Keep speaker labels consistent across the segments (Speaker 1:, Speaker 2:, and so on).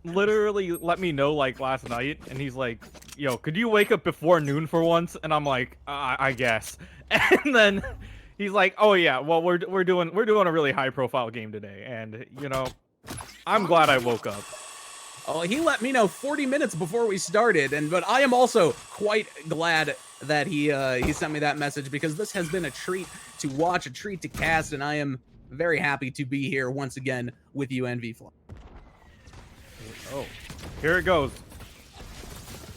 Speaker 1: literally let me know like last night, and he's like, "Yo, could you wake up before noon for once?" And I'm like, "I guess." And then he's like, "Oh yeah, well we're doing a really high profile game today," and you know, I'm glad I woke up.
Speaker 2: Oh, he let me know 40 minutes before we started, but I am also quite glad that he sent me that message, because this has been a treat to watch, a treat to cast, and I am very happy to be here once again with you, NV Fly.
Speaker 1: Oh, here it goes.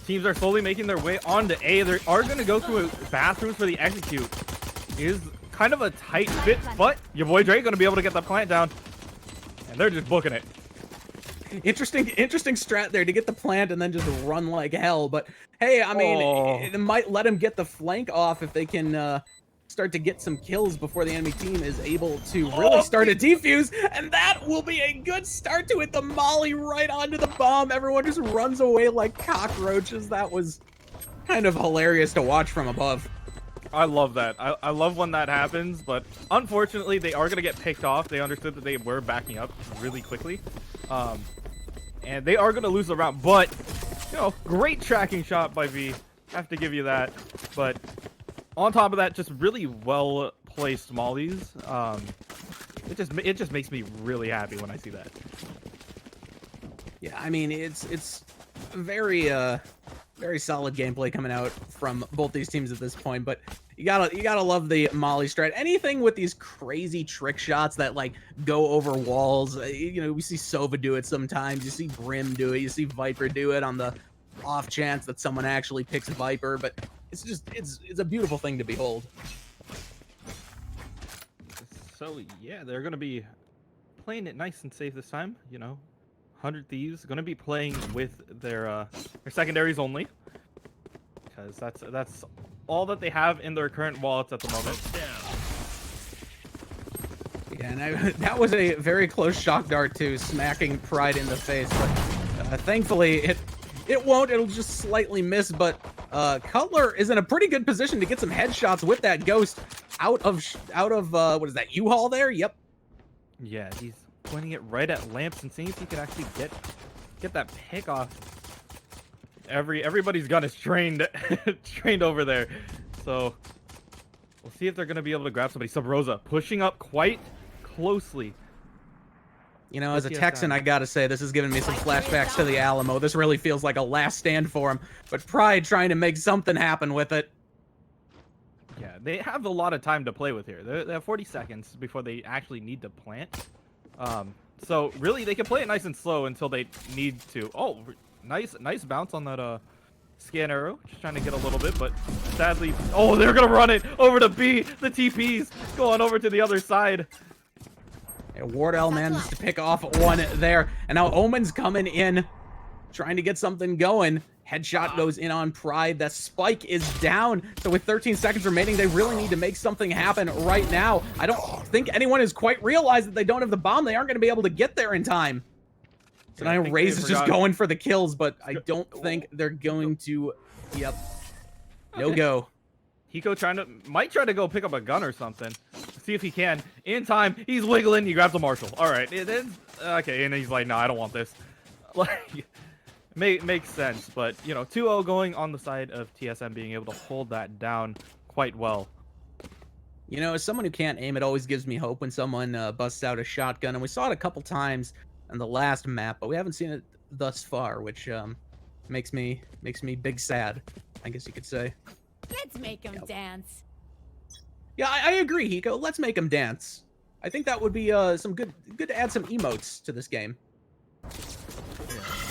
Speaker 1: Teams are slowly making their way onto A. They are going to go through bathrooms for the execute. It is kind of a tight fit, but your boy Drake going to be able to get that plant down, and they're just booking it.
Speaker 2: Interesting strat there to get the plant and then just run like hell. But hey, I mean, it might let him get the flank off if they can start to get some kills before the enemy team is able to really start a defuse, and that will be a good start to it. The molly right onto the bomb. Everyone just runs away like cockroaches. That was kind of hilarious to watch from above.
Speaker 1: I love that. I love when that happens, but unfortunately they are going to get picked off. They understood that they were backing up really quickly. And they are going to lose the round, but, you know, great tracking shot by V. Have to give you that. But on top of that, just really well-placed mollies. It just makes me really happy when I see that.
Speaker 2: Yeah, I mean, it's very very solid gameplay coming out from both these teams at this point, but you gotta love the molly strat. Anything with these crazy trick shots that like go over walls. You know, we see Sova do it sometimes. You see Brim do it. You see Viper do it on the off chance that someone actually picks Viper. But it's just it's a beautiful thing to behold.
Speaker 1: So yeah, they're gonna be playing it nice and safe this time. You know, 100 Thieves gonna be playing with their secondaries only, because that's all that they have in their current wallets at the moment.
Speaker 2: Yeah, and that was a very close shock dart too, smacking Pride in the face. But thankfully, it won't. It'll just slightly miss. But Cutler is in a pretty good position to get some headshots with that ghost out of what is that, U-Haul there? Yep.
Speaker 1: Yeah, he's pointing it right at Lamps and seeing if he can actually get that pick off. Everybody's gun is trained over there, so we'll see if they're gonna be able to grab somebody. Sub Rosa pushing up quite closely.
Speaker 2: You know, as a Texan, I gotta say, this is giving me some flashbacks to the Alamo. This really feels like a last stand for him, but Pride trying to make something happen with it.
Speaker 1: Yeah, they have a lot of time to play with here. They have 40 seconds before they actually need to plant. So really, they can play it nice and slow until they need to. Oh, nice bounce on that scan arrow. Just trying to get a little bit, but sadly, oh, they're gonna run it over to B. The TP's going over to the other side.
Speaker 2: And Wardell manages to pick off one there, and now Omen's coming in, trying to get something going. Headshot goes in on Pride. The spike is down. So with 13 seconds remaining, they really need to make something happen right now. I don't think anyone has quite realized that they don't have the bomb. They aren't going to be able to get there in time. So now Raze is just going for the kills, but I don't think they're going to. Yep. No go.
Speaker 1: Hiko might try to go pick up a gun or something. See if he can. In time, he's wiggling. He grabs a Marshall. All right. Okay, and he's like, no, I don't want this. Like, makes sense, but you know, 2-0 going on the side of TSM being able to hold that down quite well.
Speaker 2: You know, as someone who can't aim, it always gives me hope when someone busts out a shotgun, and we saw it a couple times in the last map, but we haven't seen it thus far, which makes me big sad, I guess you could say.
Speaker 3: Let's make them dance.
Speaker 2: Yeah, I agree, Hiko. Let's make them dance. I think that would be some good to add some emotes to this game.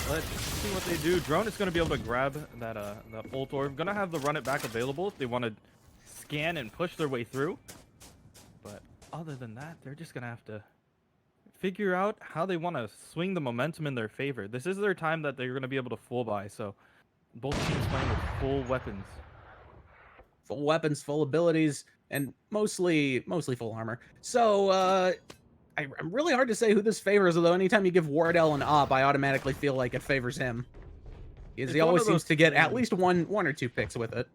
Speaker 1: Let's see what they do. Drone is going to be able to grab that ult orb. Going to have the run it back available if they want to scan and push their way through. But other than that, they're just going to have to figure out how they want to swing the momentum in their favor. This is their time that they're going to be able to full buy. So both teams playing with full weapons.
Speaker 2: Full weapons, full abilities, and mostly full armor. So, I'm really hard to say who this favors, although anytime you give Wardell an op, I automatically feel like it favors him. Because he always seems to get at least one or two picks with it.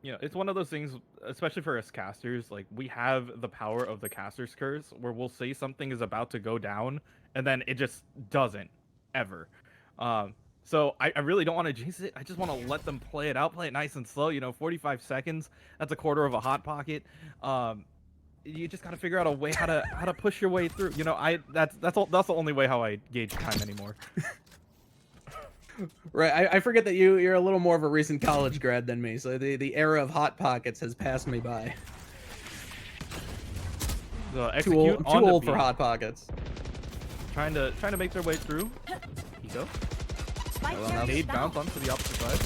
Speaker 1: Yeah, it's one of those things, especially for us casters, like, we have the power of the caster's curse, where we'll say something is about to go down, and then it just doesn't. ever. So I really don't want to jinx it. I just want to let them play it out, play it nice and slow. You know, 45 seconds. That's a quarter of a hot pocket. You just gotta figure out a way how to push your way through. You know, that's the only way how I gauge time anymore.
Speaker 2: Right, I forget that you're a little more of a recent college grad than me, so the era of hot pockets has passed me by.
Speaker 1: So
Speaker 2: Too old for hot pockets.
Speaker 1: Trying to make their way through. Ego. Nade bounce onto the opposite side.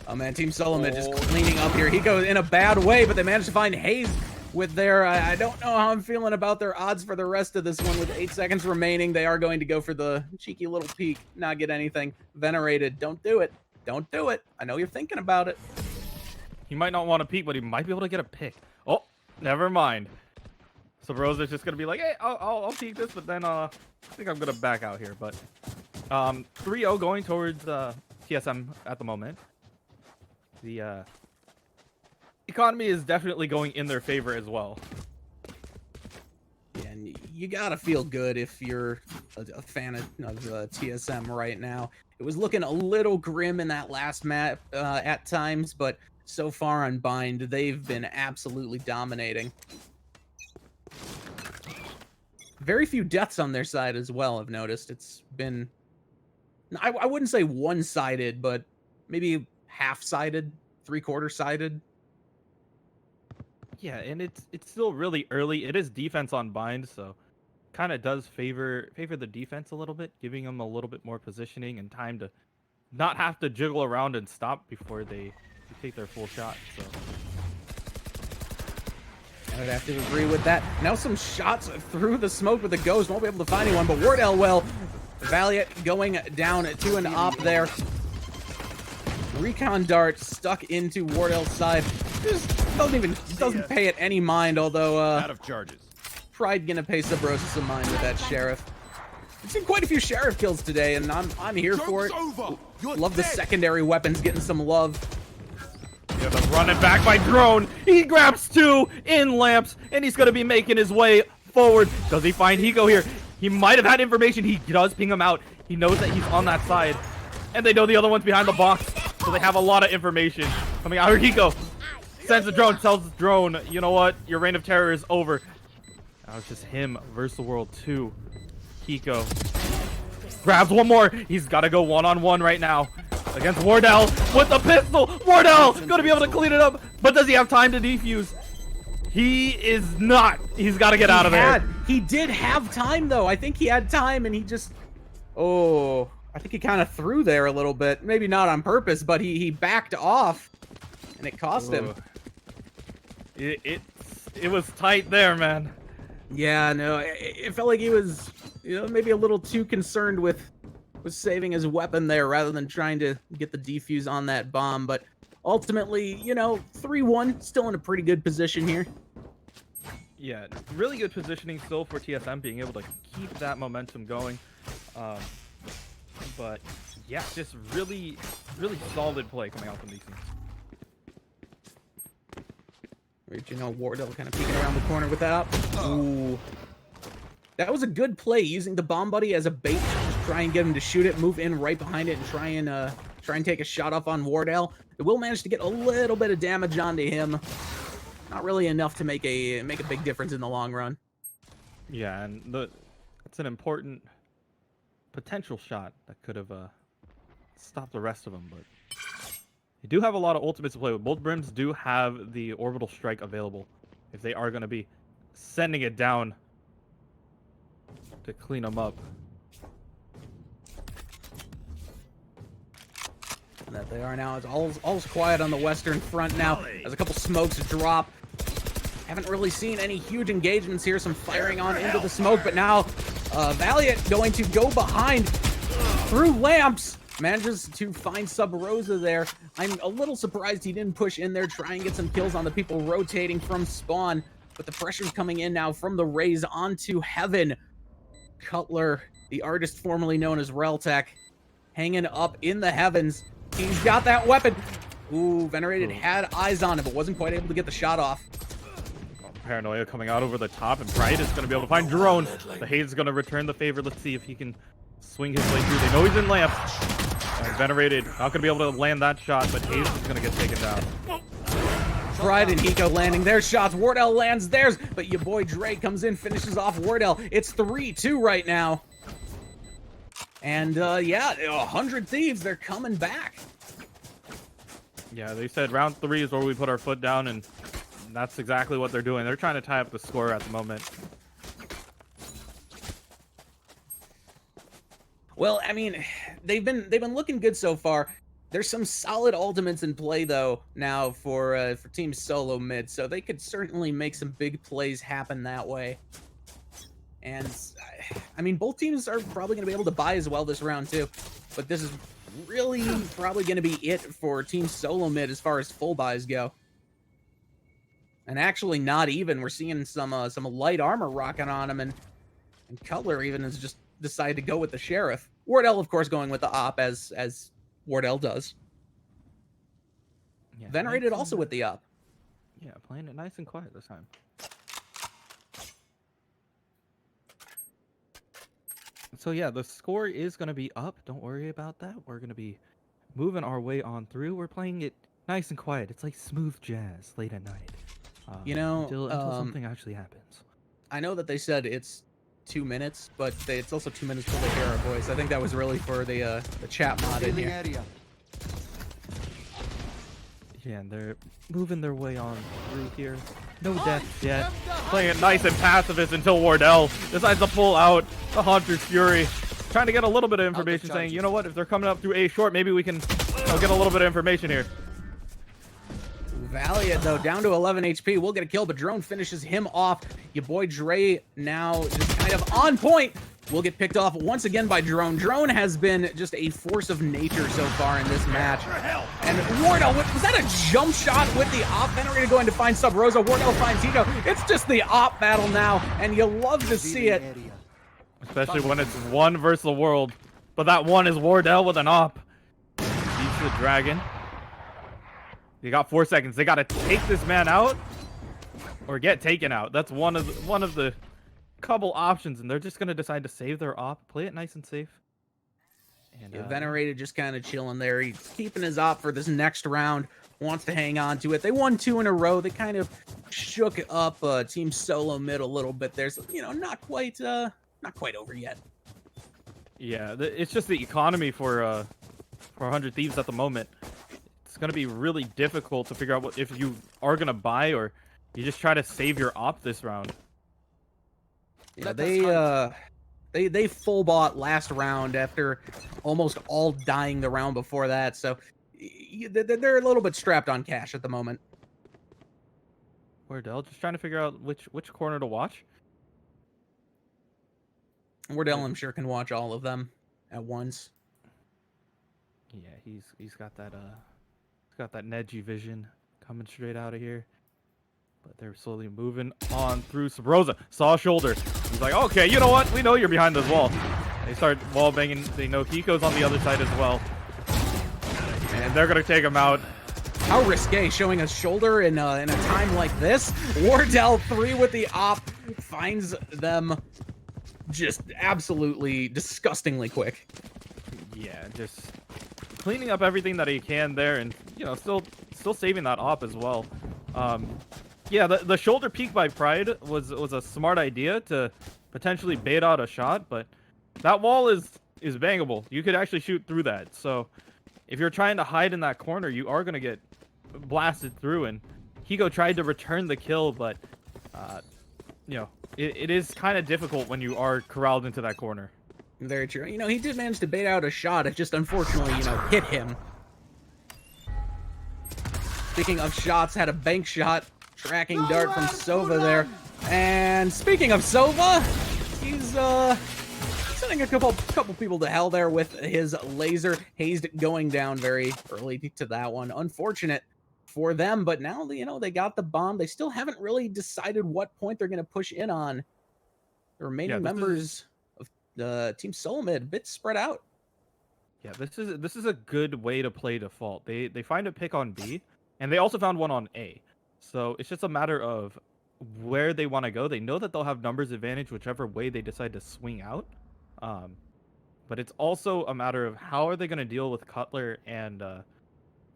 Speaker 2: Oh man, Team SoloMid just cleaning up here. He goes in a bad way, but they managed to find Haze with their, I don't know how I'm feeling about their odds for the rest of this one. With 8 seconds remaining, they are going to go for the cheeky little peek, not get anything. Venerated, don't do it. Don't do it. I know you're thinking about it.
Speaker 1: He might not want to peek, but he might be able to get a pick. Oh, never mind. So Rose is just going to be like, hey, I'll peek this, but then I think I'm going to back out here. But 3-0 going towards TSM at the moment. The economy is definitely going in their favor as well.
Speaker 2: Yeah, and you gotta feel good if you're a fan of TSM right now. It was looking a little grim in that last map at times, but so far on Bind, they've been absolutely dominating. Very few deaths on their side as well, I've noticed. It's been, I wouldn't say one-sided, but maybe half-sided, three-quarter-sided. Yeah,
Speaker 1: and it's still really early. It is defense on Bind, so kind of does favor the defense a little bit, giving them a little bit more positioning and time to not have to jiggle around and stop before they take their full shot. So
Speaker 2: I would have to agree with that. Now some shots through the smoke with the Ghost. Won't be able to find anyone, but Wardell, well, Valiant going down to an op there. Recon dart stuck into Wardell's side. Just doesn't pay it any mind, although
Speaker 4: out of charges.
Speaker 2: Pride gonna pay Subrosa some mind with that Sheriff. We've seen quite a few Sheriff kills today, and I'm here for it. Love the secondary weapons getting some love.
Speaker 1: Yeah, the running back by Drone. He grabs 2 in lamps, and he's gonna be making his way forward. Does he find Hiko here? He might have had information. He does ping him out. He knows that he's on that side, and they know the other one's behind the box, so they have a lot of information coming out. Here Hiko sends the drone, tells the drone, you know what? Your reign of terror is over. Now it's just him versus the world 2. Hiko grabs one more. He's got to go one-on-one right now against Wardell with the pistol. Wardell gonna be able to clean it up, but does he have time to defuse? He is not. He's got to get out of there.
Speaker 2: He did have time though. I think he had time, and he just, I think he kind of threw there a little bit. Maybe not on purpose, but he backed off, and it cost him.
Speaker 1: It was tight there, man.
Speaker 2: Yeah, no, it felt like he was, maybe a little too concerned with saving his weapon there rather than trying to get the defuse on that bomb. But ultimately, 3-1, still in a pretty good position here.
Speaker 1: Yeah, really good positioning still for TSM, being able to keep that momentum going. But yeah, just really solid play coming out from these teams.
Speaker 2: Wardell kind of peeking around the corner with that up. Ooh. That was a good play, using the bomb buddy as a bait to just try and get him to shoot it, move in right behind it, and try and take a shot off on Wardell. It will manage to get a little bit of damage onto him. Not really enough to make a big difference in the long run.
Speaker 1: Yeah, and that's an important potential shot that could have stopped the rest of them, but they do have a lot of ultimates to play with. Both Brims do have the orbital strike available if they are going to be sending it down to clean them up.
Speaker 2: And that they are now. It's all's quiet on the western front now, as a couple smokes drop. Haven't really seen any huge engagements here. Some firing on into the smoke, but now Valiant going to go behind through lamps. Manages to find Sub Rosa there. I'm a little surprised he didn't push in there, try and get some kills on the people rotating from spawn. But the pressure's coming in now from the Raze onto Heaven. Cutler, the artist formerly known as Reltech, hanging up in the heavens. He's got that weapon. Ooh, Venerated had eyes on it, but wasn't quite able to get the shot off.
Speaker 1: paranoia coming out over the top, and Pride is going to be able to find Drone. The Haze is going to return the favor. Let's see if he can swing his way through. They know he's in lamp. Venerated not going to be able to land that shot, but Haze is going to get taken down.
Speaker 2: Pride and Hiko landing their shots. Wardell lands theirs, but your boy Dre comes in, finishes off Wardell. It's 3-2 right now. And yeah, 100 Thieves, they're coming back.
Speaker 1: Yeah, they said round 3 is where we put our foot down, and that's exactly what they're doing. They're trying to tie up the score at the moment.
Speaker 2: Well, I mean, they've been looking good so far. There's some solid ultimates in play though now for Team SoloMid, so they could certainly make some big plays happen that way. And I mean, both teams are probably going to be able to buy as well this round too, but this is really probably going to be it for Team SoloMid as far as full buys go. And actually, not even. We're seeing some light armor rocking on him, and Cutler even has just decided to go with the Sheriff. Wardell, of course, going with the Op as Wardell does.
Speaker 1: Yeah,
Speaker 2: Venerated also with the Op.
Speaker 1: Yeah, playing it nice and quiet this time. So yeah, the score is going to be up. Don't worry about that. We're going to be moving our way on through. We're playing it nice and quiet. It's like smooth jazz late at night.
Speaker 2: You know,
Speaker 1: until something actually happens.
Speaker 2: I know that they said it's 2 minutes, but it's also 2 minutes till they hear our voice. I think that was really for the chat mod in here.
Speaker 1: Yeah, and they're moving their way on through here. No deaths yet. Playing it nice and pacifist until Wardell decides to pull out the Haunter's Fury. Trying to get a little bit of information saying, you know what, if they're coming up through A short, maybe we can get a little bit of information here.
Speaker 2: Valiant, though, down to 11 HP. We'll get a kill, but Drone finishes him off. Your boy Dre now just kind of on point. Will get picked off once again by Drone. Drone has been just a force of nature so far in this match. And Wardell, was that a jump shot with the Op? Venerated going to find Sub Rosa. Wardell finds Hiko. It's just the Op battle now, and you love to see it.
Speaker 1: Especially when it's one versus the world. But that one is Wardell with an Op. Beats the Dragon. They got 4 seconds. They got to take this man out or get taken out. That's one of the couple options, and they're just gonna decide to save their Op, play it nice and safe. And
Speaker 2: Venerated just kind of chilling there. He's keeping his Op for this next round. Wants to hang on to it. They won 2 in a row. They kind of shook up Team SoloMid a little bit. There's not quite over yet.
Speaker 1: Yeah, it's just the economy for 100 Thieves at the moment. It's gonna be really difficult to figure out if you are gonna buy or you just try to save your Op this round.
Speaker 2: Yeah, they full bought last round after almost all dying the round before that, so they're a little bit strapped on cash at the moment.
Speaker 1: Wardell just trying to figure out which corner to watch.
Speaker 2: Wardell, I'm sure, can watch all of them at once.
Speaker 1: Yeah, he's got that Neji vision coming straight out of here. But they're slowly moving on through. Sabrosa saw a shoulder. He's like, okay, you know what? We know you're behind this wall. They start wall banging. They know Hiko's on the other side as well. And they're going to take him out.
Speaker 2: How risque showing a shoulder in a time like this. Wardell 3 with the Op finds them just absolutely disgustingly quick.
Speaker 1: Yeah, just cleaning up everything that he can there, and still saving that Op as well. Yeah, the shoulder peek by Pride was a smart idea to potentially bait out a shot, but that wall is bangable. You could actually shoot through that. So if you're trying to hide in that corner, you are going to get blasted through. And Hiko tried to return the kill, but it is kind of difficult when you are corralled into that corner.
Speaker 2: Very true. He did manage to bait out a shot. It just unfortunately, hit him. Speaking of shots, had a bank shot. Tracking dart from Sova there. And speaking of Sova, he's sending a couple people to hell there with his laser. Hazed going down very early to that one. Unfortunate for them, but now they got the bomb. They still haven't really decided what point they're going to push in on. The remaining members of the Team SoloMid, a bit spread out.
Speaker 1: Yeah, this is a good way to play default. They find a pick on B, and they also found one on A. So it's just a matter of where they want to go. They know that they'll have numbers advantage whichever way they decide to swing out. But it's also a matter of how are they going to deal with Cutler and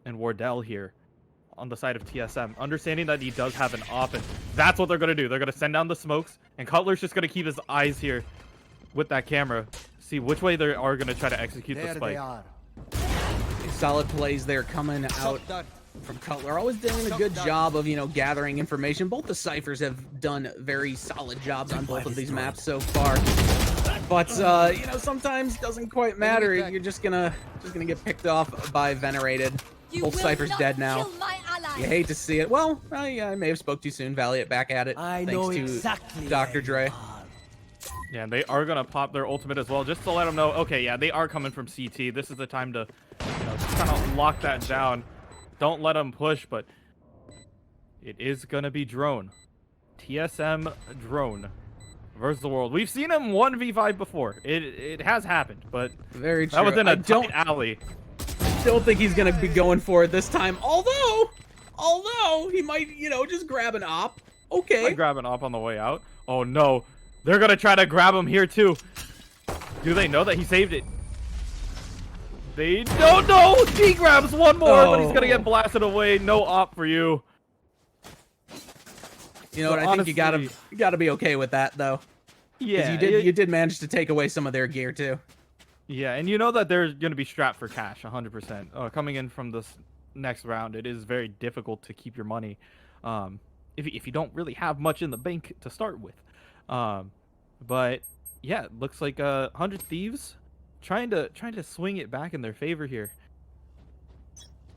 Speaker 1: Wardell here on the side of TSM, understanding that he does have an op, and that's what they're going to do. They're going to send down the smokes, and Cutler's just going to keep his eyes here with that camera, see which way they are going to try to execute the spike.
Speaker 2: Solid plays there coming out from Cutler. Always doing a good job of, gathering information. Both the Cyphers have done very solid jobs on both of these maps so far. But, sometimes doesn't quite matter. You're just gonna get picked off by Venerated. Both Cyphers dead now. You hate to see it. Well, I may have spoke too soon. Valiant back at it. Thanks to Dr. Dre.
Speaker 1: Yeah, and they are going to pop their ultimate as well, just to let them know, okay, yeah, they are coming from CT. This is the time to kind of lock that down. Don't let them push, but it is going to be Drone. TSM Drone versus the world. We've seen him 1v5 before. It has happened, but
Speaker 2: very true.
Speaker 1: That was in a tight alley.
Speaker 2: Don't think he's going to be going for it this time, although he might, just grab an op. Okay.
Speaker 1: Might grab an op on the way out. Oh, no. They're going to try to grab him here, too. Do they know that he saved it? They don't know. He grabs one more, but he's going to get blasted away. No op for you.
Speaker 2: You know what? I think you gotta be okay with that, though.
Speaker 1: Yeah.
Speaker 2: You did manage to take away some of their gear, too.
Speaker 1: Yeah, and you know that they're going to be strapped for cash, 100%. Coming in from this next round, it is very difficult to keep your money if you don't really have much in the bank to start with. But yeah, it looks like 100 Thieves trying to swing it back in their favor here.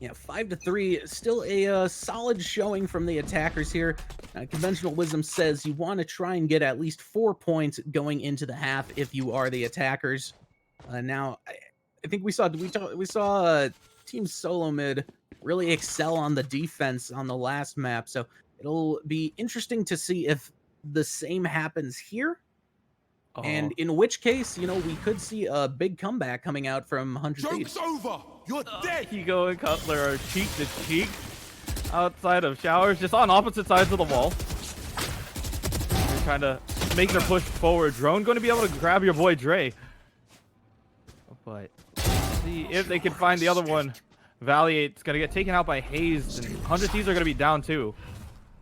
Speaker 2: Yeah, 5-3, still a solid showing from the attackers here. Conventional wisdom says you want to try and get at least 4 points going into the half if you are the attackers. Now, I think we saw Team SoloMid really excel on the defense on the last map, so it'll be interesting to see if the same happens here. And in which case, we could see a big comeback coming out from 100 Thieves.
Speaker 4: Joke's over! You're dead!
Speaker 1: Higo and Cutler are cheek to cheek outside of showers, just on opposite sides of the wall. They're trying to make their push forward. Drone going to be able to grab your boy Dre. But see if they can find the other one. Valiant's going to get taken out by Hayes, and 100 Thieves are going to be down too.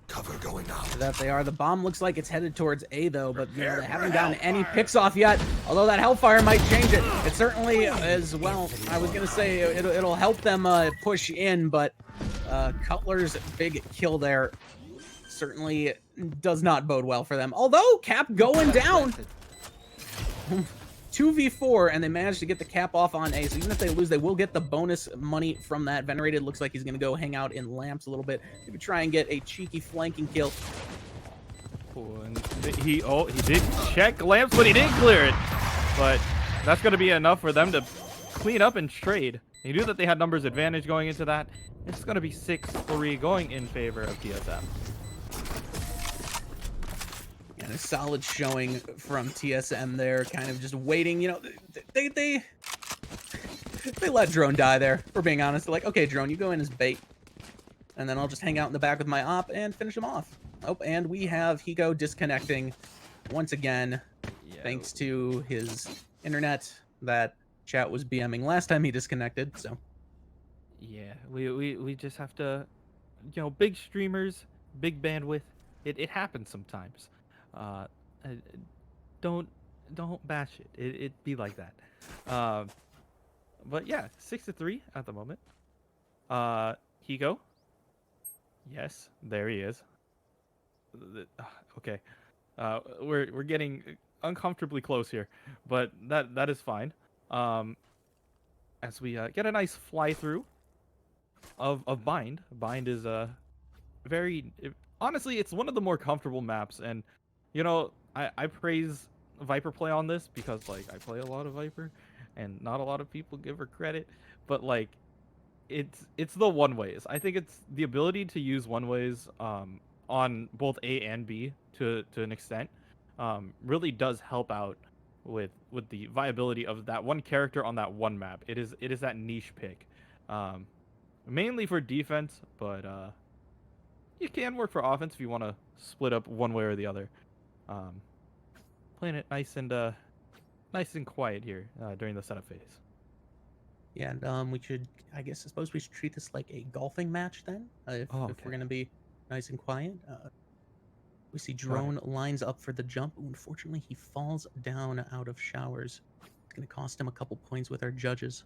Speaker 4: Cover going out.
Speaker 2: That they are. The bomb looks like it's headed towards A, though, but they haven't gotten any picks off yet, although that Hellfire might change it. It certainly is, well, I was going to say it'll help them push in, but Cutler's big kill there certainly does not bode well for them. Although, Cap going down. 2v4, and they managed to get the Cap off on A, so even if they lose, they will get the bonus money from that. Venerated looks like he's going to go hang out in lamps a little bit, maybe try and get a cheeky flanking kill.
Speaker 1: And he did check lamps, but he didn't clear it. But that's going to be enough for them to clean up and trade. He knew that they had numbers advantage going into that. It's going to be 6-3 going in favor of TSM.
Speaker 2: And a solid showing from TSM there, kind of just waiting. They let Drone die there, for being honest. They're like, okay, Drone, you go in as bait, and then I'll just hang out in the back with my op and finish him off. Oh, and we have Higo disconnecting once again, thanks to his internet. That chat was BMing last time he disconnected, so.
Speaker 1: Yeah, we just have to, big streamers, big bandwidth. It happens sometimes. Don't bash it. It be like that. But yeah, 6-3 at the moment. Higo. Yes, there he is. Okay. We're getting uncomfortably close here, but that is fine. As we get a nice fly through of Bind. Bind is honestly, it's one of the more comfortable maps, and I praise Viper play on this because I play a lot of Viper, and not a lot of people give her credit, but it's the one ways. I think it's the ability to use one ways on both A and B to an extent really does help out with the viability of that one character on that one map. It is that niche pick, mainly for defense, but you can work for offense if you want to split up one way or the other. Playing it nice and quiet here during the setup phase.
Speaker 2: Yeah, and we should, I suppose we should treat this like a golfing match then, if we're gonna be nice and quiet. We see Drone lines up for the jump. Unfortunately, he falls down out of showers. It's gonna cost him a couple points with our judges.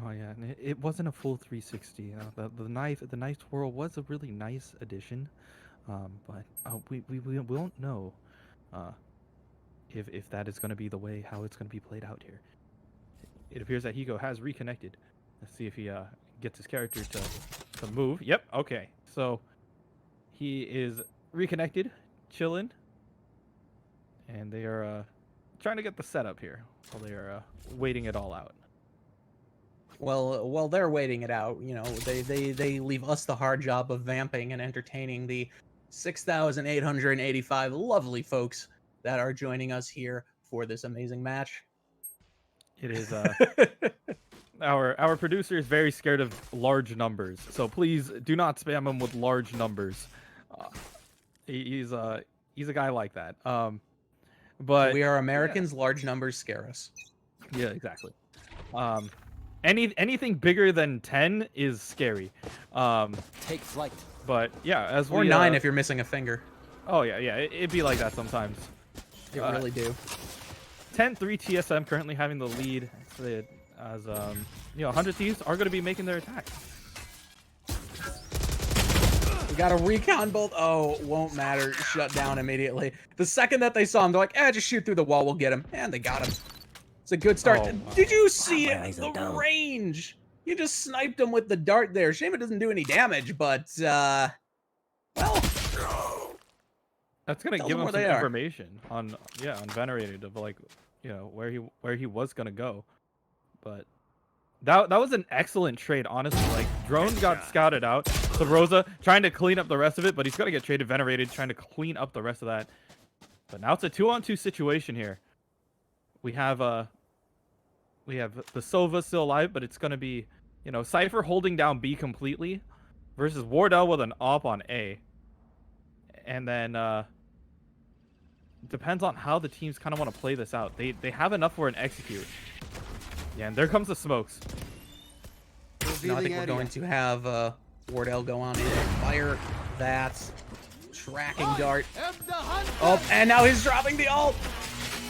Speaker 1: Oh yeah, and it wasn't a full 360. The knife twirl was a really nice addition, but we won't know if that is going to be the way how it's going to be played out here. It appears that Higo has reconnected. Let's see if he gets his character to move. Yep. Okay. So he is reconnected, chilling, and they are trying to get the setup here while they are waiting it all out.
Speaker 2: Well, while they're waiting it out, you know, they leave us the hard job of vamping and entertaining the 6,885 lovely folks that are joining us here for this amazing match.
Speaker 1: It is our producer is very scared of large numbers, so please do not spam him with large numbers. He's a guy like that. But
Speaker 2: we are Americans. Yeah. Large numbers scare us.
Speaker 1: Yeah, exactly. Anything bigger than 10 is scary.
Speaker 4: Take flight.
Speaker 1: But yeah, as
Speaker 2: or 9 if you're missing a finger.
Speaker 1: Oh yeah, it'd be like that sometimes.
Speaker 2: It really do.
Speaker 1: 10-3 TSM currently having the lead as 100 Thieves are going to be making their attack.
Speaker 2: We got a recon bolt. Oh, won't matter. Shut down immediately. The second that they saw him, they're like, just shoot through the wall. We'll get him. And they got him. It's a good start. Did you see it? The range. You just sniped him with the dart there. Shame it doesn't do any damage, but well,
Speaker 1: that's gonna give him some information on Venerated of like where he was gonna go. But that was an excellent trade, honestly. Like Drone got scouted out. So Rosa trying to clean up the rest of it, but he's gonna get traded. Venerated trying to clean up the rest of that. But now it's a 2-on-2 situation here. We have the Sova still alive, but it's going to be, Cypher holding down B completely versus Wardell with an op on A. And then depends on how the teams kind of want to play this out. They have enough for an execute. Yeah, and there comes the smokes.
Speaker 2: No, I think we're going to have Wardell go on in and fire that tracking dart. Oh, and now he's dropping the ult.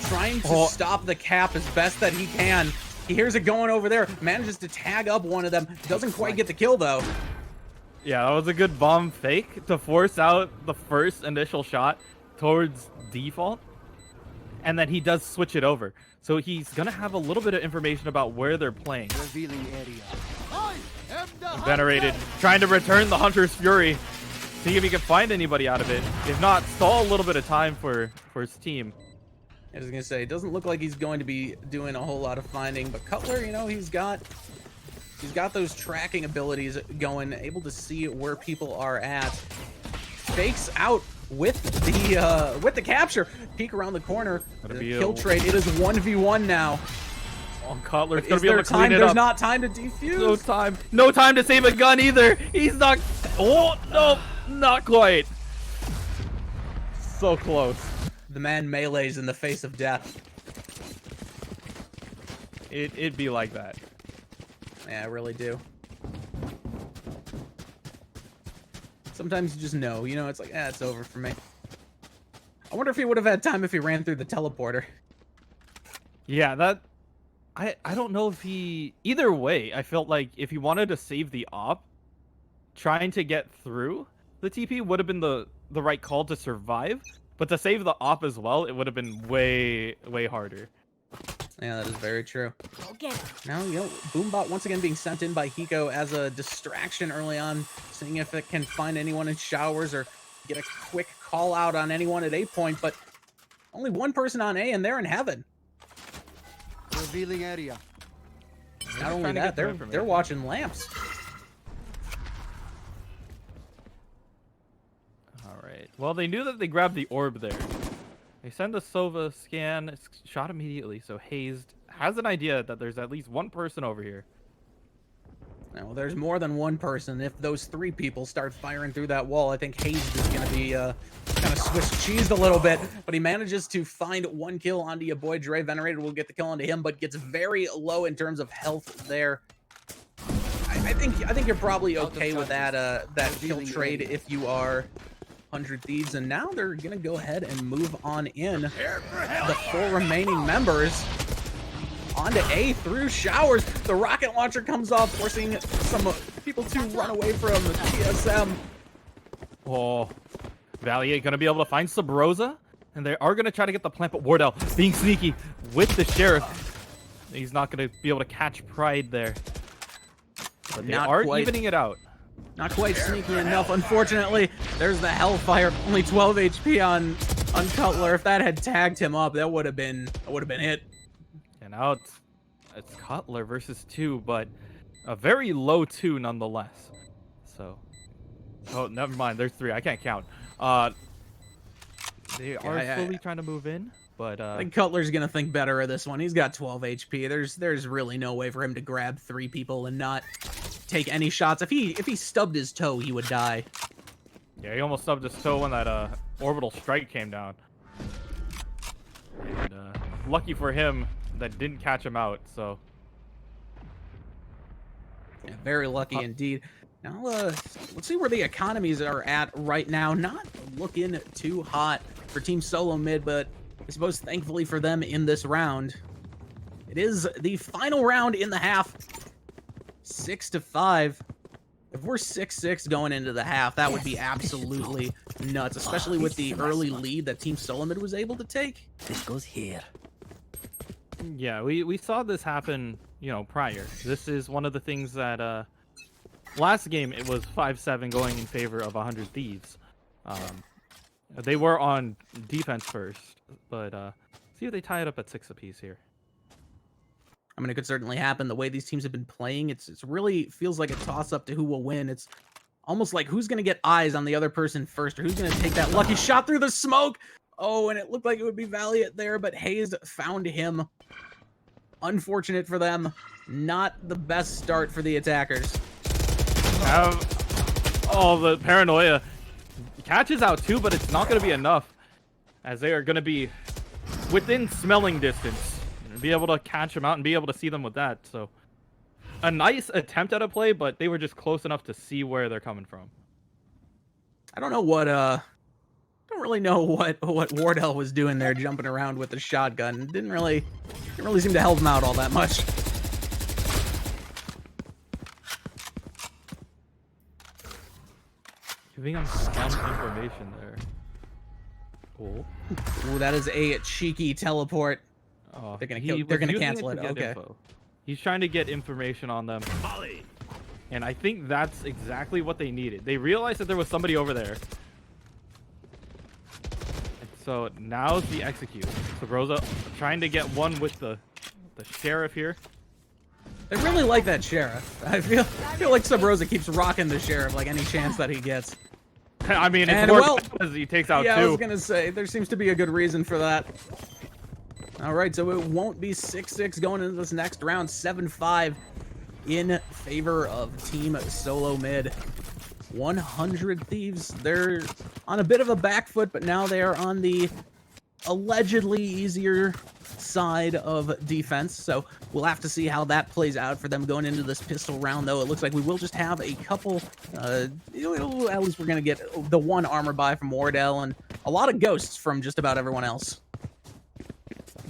Speaker 2: Trying to stop the cap as best that he can. He hears it going over there. Manages to tag up one of them. Doesn't quite get the kill, though.
Speaker 1: Yeah, that was a good bomb fake to force out the first initial shot towards default. And then he does switch it over. So he's going to have a little bit of information about where they're playing.
Speaker 4: Revealing area.
Speaker 1: Venerated, trying to return the Hunter's Fury. See if he can find anybody out of it. If not, stall a little bit of time for his team.
Speaker 2: I was gonna say, it doesn't look like he's going to be doing a whole lot of finding, but Cutler, he's got those tracking abilities going, able to see where people are at. Fakes out with the capture. Peek around the corner. Kill trade. It is 1v1 now.
Speaker 1: Oh, Cutler's gonna be able to clean it up.
Speaker 2: There's not time to defuse.
Speaker 1: No time to save a gun either. He's not. Oh no, not quite. So close.
Speaker 2: The man melees in the face of death.
Speaker 1: It'd be like that.
Speaker 2: Yeah, I really do. Sometimes you just know. It's like, it's over for me. I wonder if he would have had time if he ran through the teleporter.
Speaker 1: Yeah, I don't know if he... Either way, I felt like if he wanted to save the op, trying to get through the TP would have been the right call to survive. But to save the op as well, it would have been way, way harder.
Speaker 2: Yeah, that is very true.
Speaker 3: Go get it.
Speaker 2: Now, Boombot once again being sent in by Hiko as a distraction early on, seeing if it can find anyone in showers or get a quick call out on anyone at A point, but only one person on A and they're in heaven.
Speaker 4: Revealing area.
Speaker 2: Not only that, they're watching lamps.
Speaker 1: Well, they knew that they grabbed the orb there. They send the Sova scan, it's shot immediately, so Hazed has an idea that there's at least one person over here.
Speaker 2: Well, there's more than one person. If those 3 people start firing through that wall, I think Hayes is going to be kind of Swiss cheesed a little bit. But he manages to find 1 kill onto your boy Dre. Venerated will get the kill onto him, but gets very low in terms of health there. I think you're probably okay with that kill trade if you are 100 Thieves. And now they're going to go ahead and move on in. The 4 remaining members onto A through showers. The rocket launcher comes off, forcing some people to run away from TSM.
Speaker 1: Oh, Valiant gonna be able to find Sabrosa, and they are gonna try to get the plant, but Wardell being sneaky with the Sheriff. He's not gonna be able to catch Pride there. But they are evening it out.
Speaker 2: Not quite sneaky enough, unfortunately. There's the Hellfire, only 12 HP on Cutler. If that had tagged him up, that would have been it.
Speaker 1: And now it's Cutler versus 2, but a very low 2 nonetheless. So, oh, never mind. There's 3. I can't count. They are slowly trying to move in, but
Speaker 2: I think Cutler's gonna think better of this one. He's got 12 HP. There's really no way for him to grab 3 people and not take any shots. If he stubbed his toe, he would die.
Speaker 1: Yeah, he almost stubbed his toe when that orbital strike came down. And lucky for him, that didn't catch him out, so.
Speaker 2: Yeah, very lucky indeed. Now, let's see where the economies are at right now. Not looking too hot for Team SoloMid, but I suppose thankfully for them in this round. It is the final round in the half. 6-5. If we're 6-6 going into the half, that would be absolutely nuts, especially with the early lead that Team SoloMid was able to take.
Speaker 4: This goes here.
Speaker 1: Yeah, we saw this happen, you know, prior. This is one of the things that last game it was 5-7 going in favor of 100 Thieves. They were on defense first, but see if they tie it up at 6 apiece here.
Speaker 2: I mean, it could certainly happen. The way these teams have been playing, it's really feels like a toss-up to who will win. It's almost like who's going to get eyes on the other person first, or who's going to take that lucky shot through the smoke. Oh, and it looked like it would be Valiant there, but Hayes found him. Unfortunate for them. Not the best start for the attackers.
Speaker 1: Oh, the paranoia. Catches out too, but it's not going to be enough, as they are going to be within smelling distance. Be able to catch them out and be able to see them with that. So a nice attempt at a play, but they were just close enough to see where they're coming from.
Speaker 2: I don't know what don't really know what Wardell was doing there, jumping around with the shotgun. Didn't really seem to help him out all that much.
Speaker 1: Giving him some information there. Cool.
Speaker 2: Ooh, that is a cheeky teleport.
Speaker 1: Oh,
Speaker 2: they're gonna cancel it. Okay.
Speaker 1: Info. He's trying to get information on them. And I think that's exactly what they needed. They realized that there was somebody over there. And so now's the execute. So Rosa trying to get one with the sheriff here.
Speaker 2: I really like that sheriff. I feel like Sabrosa keeps rocking the sheriff like any chance that he gets.
Speaker 1: I mean, it's more because he takes out 2.
Speaker 2: I was gonna say there seems to be a good reason for that. All right, so it won't be 6-6 going into this next round. 7-5 in favor of Team SoloMid. 100 Thieves. They're on a bit of a back foot, but now they are on the allegedly easier side of defense. So we'll have to see how that plays out for them going into this pistol round, though. It looks like we will just have a couple, at least we're going to get the 1 armor buy from Wardell and a lot of ghosts from just about everyone else.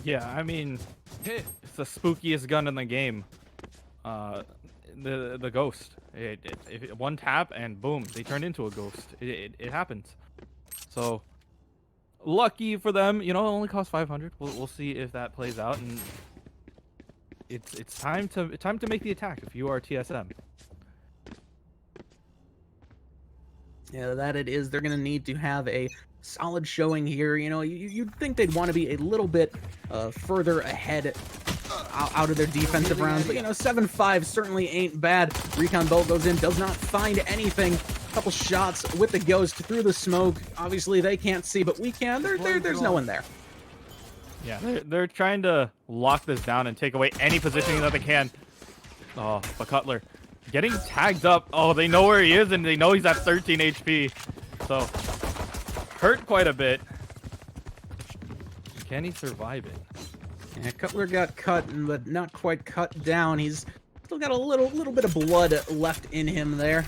Speaker 1: Yeah, I mean, it's the spookiest gun in the game. The ghost. It 1 tap and boom, they turned into a ghost. It happens. So lucky for them, you know, it only costs 500. We'll see if that plays out, and it's time to make the attack if you are TSM.
Speaker 2: Yeah, that it is. They're gonna need to have a solid showing here. You know, you'd think they'd want to be a little bit further ahead out of their defensive rounds, but you know, 7-5 certainly ain't bad. Recon bolt goes in, does not find anything. Couple shots with the ghost through the smoke. Obviously they can't see, but we can. There's no one there.
Speaker 1: Yeah, they're trying to lock this down and take away any positioning that they can. Oh, but Cutler getting tagged up. Oh, they know where he is, and they know he's at 13 HP. So, hurt quite a bit. Can he survive it?
Speaker 2: Yeah, Cutler got cut, but not quite cut down. He's still got a little bit of blood left in him there.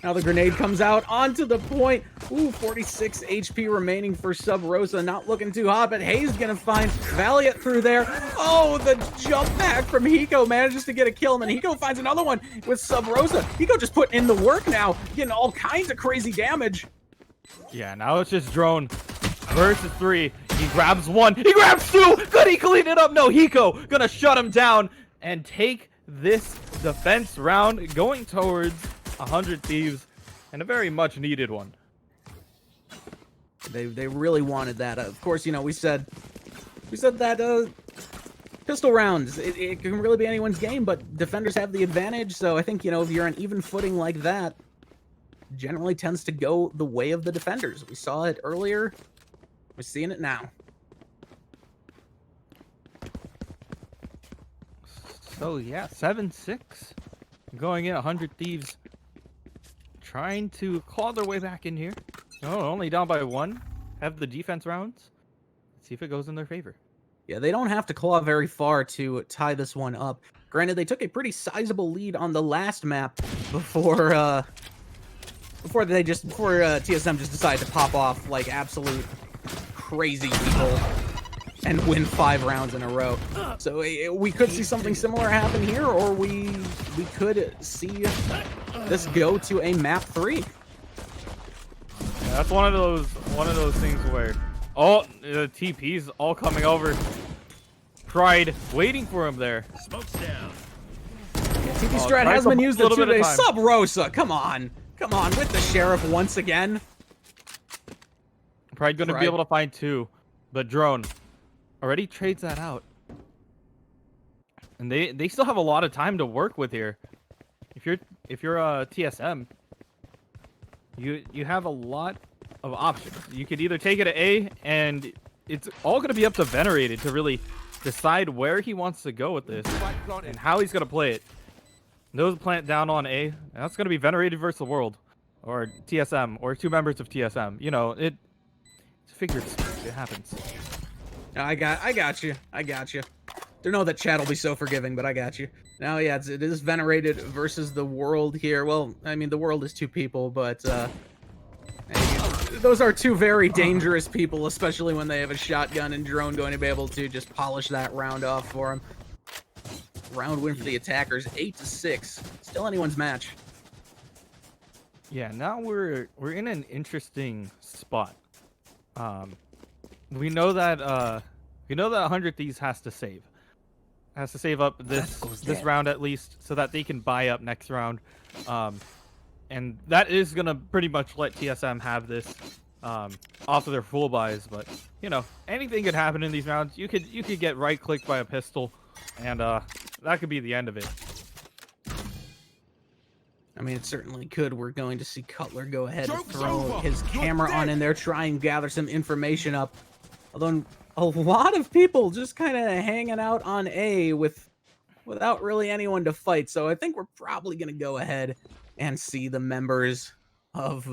Speaker 2: Now the grenade comes out onto the point. Ooh, 46 HP remaining for Sub Rosa. Not looking too hot, but Hayes gonna find Valiant through there. Oh, the jump back from Hiko manages to get a kill, and then Hiko finds another one with Sub Rosa. Hiko just putting in the work now, getting all kinds of crazy damage.
Speaker 1: Yeah, now it's just Drone versus 3. He grabs 1. He grabs 2. Could he clean it up? No, Hiko gonna shut him down and take this defense round, going towards 100 Thieves, and a very much needed one.
Speaker 2: They really wanted that. Of course, you know, we said that pistol rounds, it can really be anyone's game, but defenders have the advantage. So I think, you know, if you're on even footing like that, generally tends to go the way of the defenders. We saw it earlier. We're seeing it now.
Speaker 1: So yeah, 7-6 going in. 100 Thieves trying to claw their way back in here. Oh, only down by 1. Have the defense rounds. Let's see if it goes in their favor.
Speaker 2: Yeah, they don't have to claw very far to tie this one up. Granted, they took a pretty sizable lead on the last map before TSM just decided to pop off like absolute crazy people and win 5 rounds in a row. So we could see something similar happen here, or we could see this go to a map 3.
Speaker 1: Yeah, that's one of those things where the TP's all coming over. Pride waiting for him there.
Speaker 5: Smoke's down.
Speaker 2: TP strat has been used at 2 days. Sub Rosa, come on with the sheriff once again.
Speaker 1: Pride gonna be able to find 2, but Drone already trades that out, and they still have a lot of time to work with here. If you're a TSM, you have a lot of options. You could either take it to A, and it's all gonna be up to Venerated to really decide where he wants to go with this and how he's gonna play it. Those plant down on A, and that's gonna be Venerated versus the world, or TSM, or 2 members of TSM. You know, it's figured it happens.
Speaker 2: I got you. Don't know that chat will be so forgiving, but I got you. Now, yeah, it is Venerated versus the world here. Well, I mean, the world is 2 people, but those are 2 very dangerous people, especially when they have a shotgun and Drone going to be able to just polish that round off for them. Round win for the attackers, 8-6. Still anyone's match.
Speaker 1: Yeah, now we're in an interesting spot. We know that 100 Thieves has to save up this round at least, so that they can buy up next round, and that is gonna pretty much let TSM have this off of their full buys. But you know, anything could happen in these rounds. You could get right clicked by a pistol, and that could be the end of it.
Speaker 2: I mean, it certainly could. We're going to see Cutler go ahead and throw his camera on in there, try and gather some information up. Although a lot of people just kind of hanging out on A without really anyone to fight. So I think we're probably going to go ahead and see the members of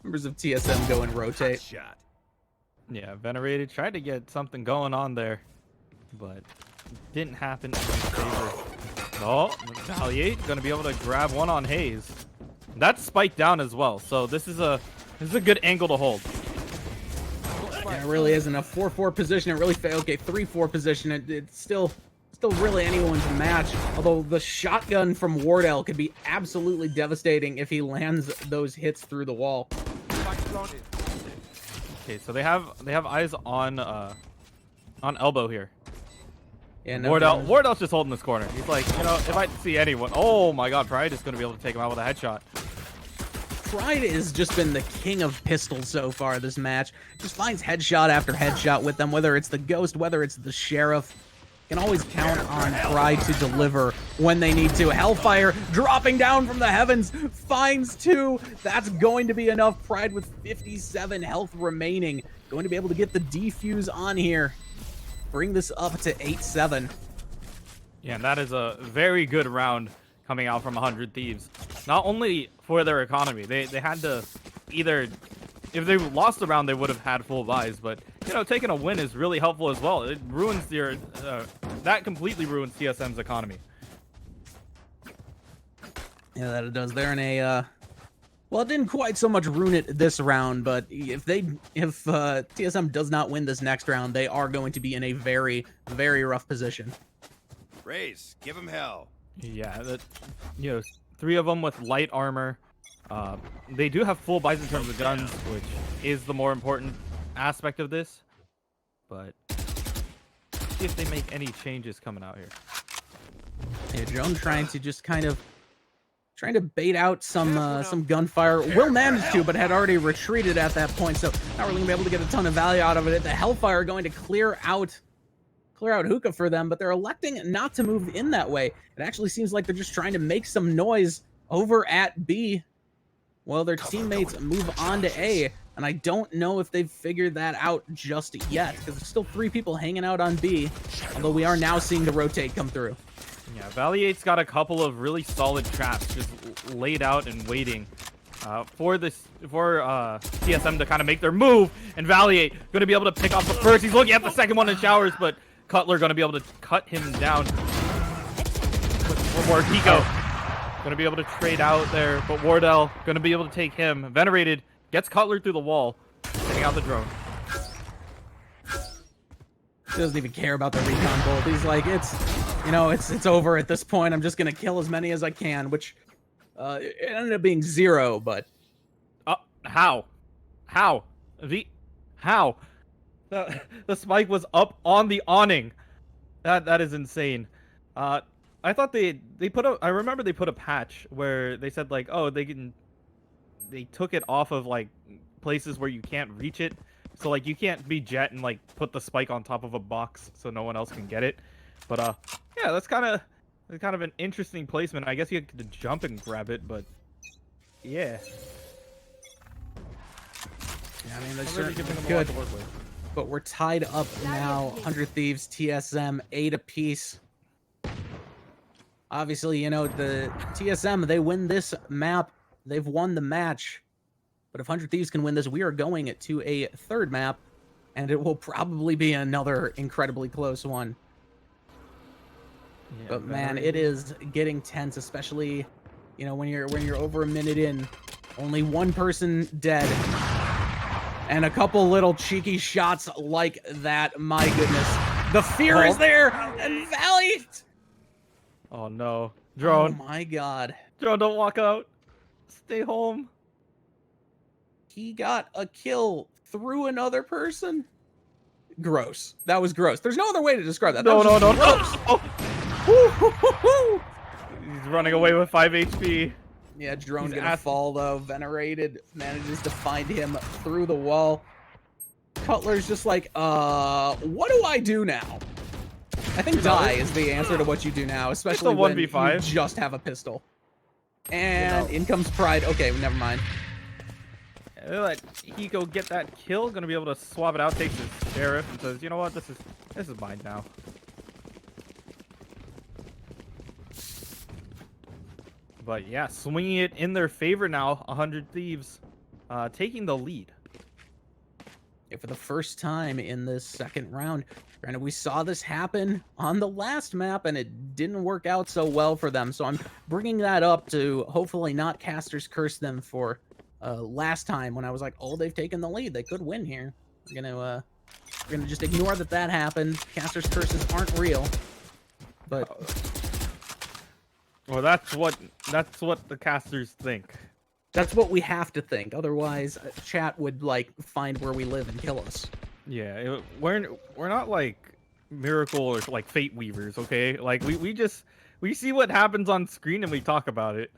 Speaker 2: TSM go and rotate.
Speaker 5: Shot.
Speaker 1: Yeah, Venerated tried to get something going on there, but didn't happen in his favor. Oh, Retaliate gonna be able to grab one on Hayes. That's spiked down as well, so this is a good angle to hold.
Speaker 2: Yeah, it really isn't a 4-4 position. It really failed. Okay, 3-4 position. It's still really anyone's match. Although the shotgun from Wardell could be absolutely devastating if he lands those hits through the wall.
Speaker 1: Okay, so they have eyes on elbow here.
Speaker 2: Yeah, no
Speaker 1: Wardell's just holding this corner. He's like, you know, if I see anyone, oh my God, Pride is gonna be able to take him out with a headshot.
Speaker 2: Pride has just been the king of pistols so far this match. Just finds headshot after headshot with them, whether it's the Ghost, whether it's the Sheriff. Can always count on Pride to deliver when they need to. Hellfire dropping down from the heavens, finds 2. That's going to be enough. Pride with 57 health remaining. Going to be able to get the defuse on here. Bring this up to 8-7.
Speaker 1: Yeah, and that is a very good round coming out from 100 Thieves. Not only for their economy, they had to either, if they lost the round, they would have had full buys, but, you know, taking a win is really helpful as well. It ruins your, that completely ruins TSM's economy.
Speaker 2: Yeah, that it does. They're in a, well, it didn't quite so much ruin it this round, but if TSM does not win this next round, they are going to be in a very, very rough position.
Speaker 5: Raise, give him hell.
Speaker 1: Yeah, that, you know, 3 of them with light armor. They do have full buys in terms of guns, which is the more important aspect of this. But see if they make any changes coming out here.
Speaker 2: Yeah, Drone trying to just kind of bait out some gunfire. Will manage to, but had already retreated at that point, so not really gonna be able to get a ton of value out of it. The Hellfire going to clear out hookah for them, but they're electing not to move in that way. It actually seems like they're just trying to make some noise over at B. Well, their teammates move on to A, and I don't know if they've figured that out just yet, because there's still 3 people hanging out on B, although we are now seeing the rotate come through.
Speaker 1: Yeah, Valiate's got a couple of really solid traps just laid out and waiting for TSM to kind of make their move, and Valiate going to be able to pick off the first. He's looking at the second one in showers, but Cutler going to be able to cut him down. Or Kiko going to be able to trade out there, but Wardell going to be able to take him. Venerated gets Cutler through the wall, getting out the drone.
Speaker 2: He doesn't even care about the recon bolt. He's like, it's over at this point. I'm just gonna kill as many as I can, which it ended up being 0, but
Speaker 1: how? The spike was up on the awning. That is insane. I thought I remember they put a patch where they said like, oh, they took it off of like places where you can't reach it. So like you can't be Jet and like put the spike on top of a box so no one else can get it. But yeah, that's kind of an interesting placement. I guess you could jump and grab it, but yeah.
Speaker 2: Yeah, I mean, they
Speaker 1: Really
Speaker 2: certainly
Speaker 1: giving them a lot
Speaker 2: could.
Speaker 1: to work with.
Speaker 2: But we're tied up now. 100 Thieves, TSM, 8 apiece. Obviously, you know, the TSM, they win this map, they've won the match. But if 100 Thieves can win this, we are going to a 3rd map, and it will probably be another incredibly close one.
Speaker 1: Yeah,
Speaker 2: But man, it is getting tense, especially, you know, when you're over a minute in, only 1 person dead, and a couple little cheeky shots like that. My goodness, the fear is there, and Valiant.
Speaker 1: Oh no, Drone!
Speaker 2: Oh my god,
Speaker 1: Drone, don't walk out. Stay home.
Speaker 2: he got a kill through another person. Gross. That was gross. There's no other way to describe that.
Speaker 1: No.
Speaker 2: Gross.
Speaker 1: Oh. He's running away with 5 HP.
Speaker 2: Yeah, Drone
Speaker 1: He's
Speaker 2: gonna fall though. Venerated manages to find him through the wall. Cutler's just like, what do I do now? I think die is the answer to what you do now, especially when
Speaker 1: 1v5.
Speaker 2: you just have a pistol. And in comes Pride. Okay, never mind.
Speaker 1: They let Hiko get that kill. Gonna be able to swap it out. Takes his sheriff and says, "You know what? This is mine now." But yeah, swinging it in their favor now. 100 Thieves, taking the lead.
Speaker 2: Yeah, for the first time in this second round. Granted, we saw this happen on the last map, and it didn't work out so well for them. So I'm bringing that up to hopefully not Caster's curse them for last time when I was like, oh, they've taken the lead. They could win here. We're gonna just ignore that happened. Caster's curses aren't real. But
Speaker 1: well, that's what the casters think.
Speaker 2: that's what we have to think. Otherwise, chat would like find where we live and kill us.
Speaker 1: Yeah, we're not like miracle or like fate weavers, okay? Like we see what happens on screen and we talk about it.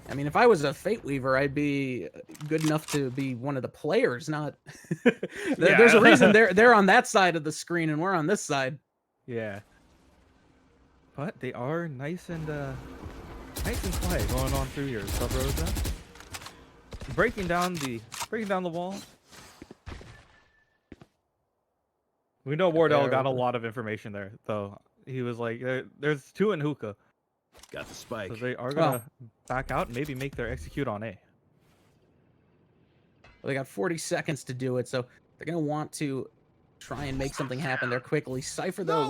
Speaker 2: I mean, if I was a Fate Weaver, I'd be good enough to be one of the players, not... There's a reason they're on that side of the screen and we're on this side.
Speaker 1: Yeah. But they are nice and quiet going on through here. Sub Rosa. Breaking down the wall. We know Wardell got a lot of information there, though. he was like, there's 2 in hookah.
Speaker 5: Got the spike.
Speaker 1: So they are gonna back out and maybe make their execute on A.
Speaker 2: Well, they got 40 seconds to do it, so they're gonna want to try and make something happen there quickly. Cypher, though,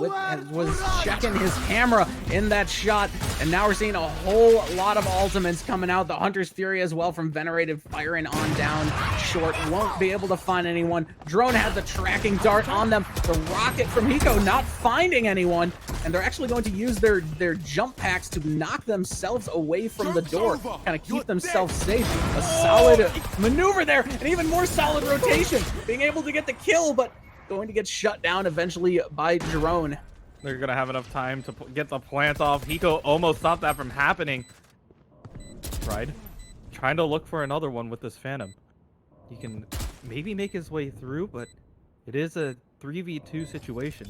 Speaker 2: was checking his camera in that shot, and now we're seeing a whole lot of ultimates coming out. The Hunter's Fury as well from Venerated firing on down short. Won't be able to find anyone. Drone has the tracking dart on them. The rocket from Hiko not finding anyone, and they're actually going to use their jump packs to knock themselves away from the door, kind of keep themselves safe. A solid maneuver there, and even more solid rotation, being able to get the kill, but going to get shut down eventually by Drone.
Speaker 1: They're gonna have enough time to get the plant off. Hiko almost stopped that from happening. Pride trying to look for another one with this Phantom. He can maybe make his way through, but it is a 3v2 situation.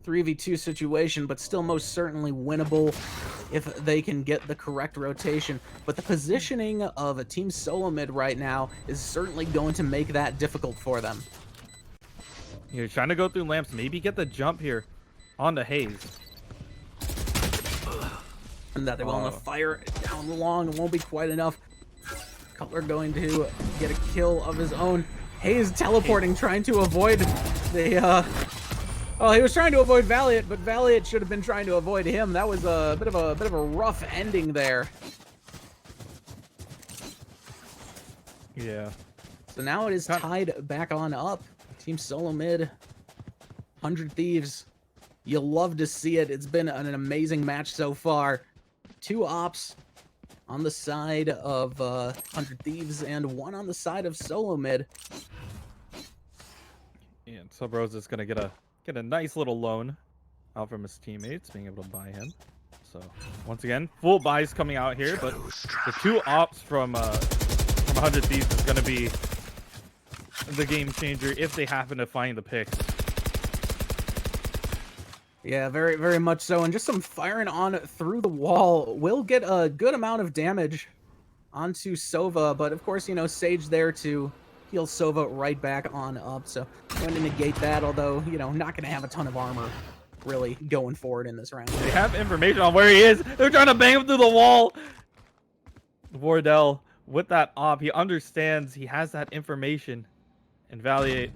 Speaker 2: 3v2 situation, but still most certainly winnable if they can get the correct rotation. But the positioning of a Team SoloMid right now is certainly going to make that difficult for them.
Speaker 1: You're trying to go through lamps, maybe get the jump here onto Hayes.
Speaker 2: And that they want to fire down the long. It won't be quite enough. Cutler going to get a kill of his own. Hayes teleporting, trying to avoid the well, he was trying to avoid Valiant, but Valiant should have been trying to avoid him. That was a bit of a rough ending there.
Speaker 1: Yeah.
Speaker 2: So now it is tied back on up. Team SoloMid, 100 Thieves. You love to see it. It's been an amazing match so far. 2 ops on the side of 100 Thieves and 1 on the side of SoloMid.
Speaker 1: And Subrose is gonna get a nice little loan out from his teammates, being able to buy him. So once again, full buys coming out here, but the 2 ops from 100 Thieves is gonna be the game changer if they happen to find the picks.
Speaker 2: Yeah, very, very much so. And just some firing on through the wall will get a good amount of damage onto Sova. But of course, you know, Sage there to heal Sova right back on up. So going to negate that, although, you know, not going to have a ton of armor really going forward in this round.
Speaker 1: They have information on where he is. They're trying to bang him through the wall. Wardell with that op, he understands he has that information. And Valiate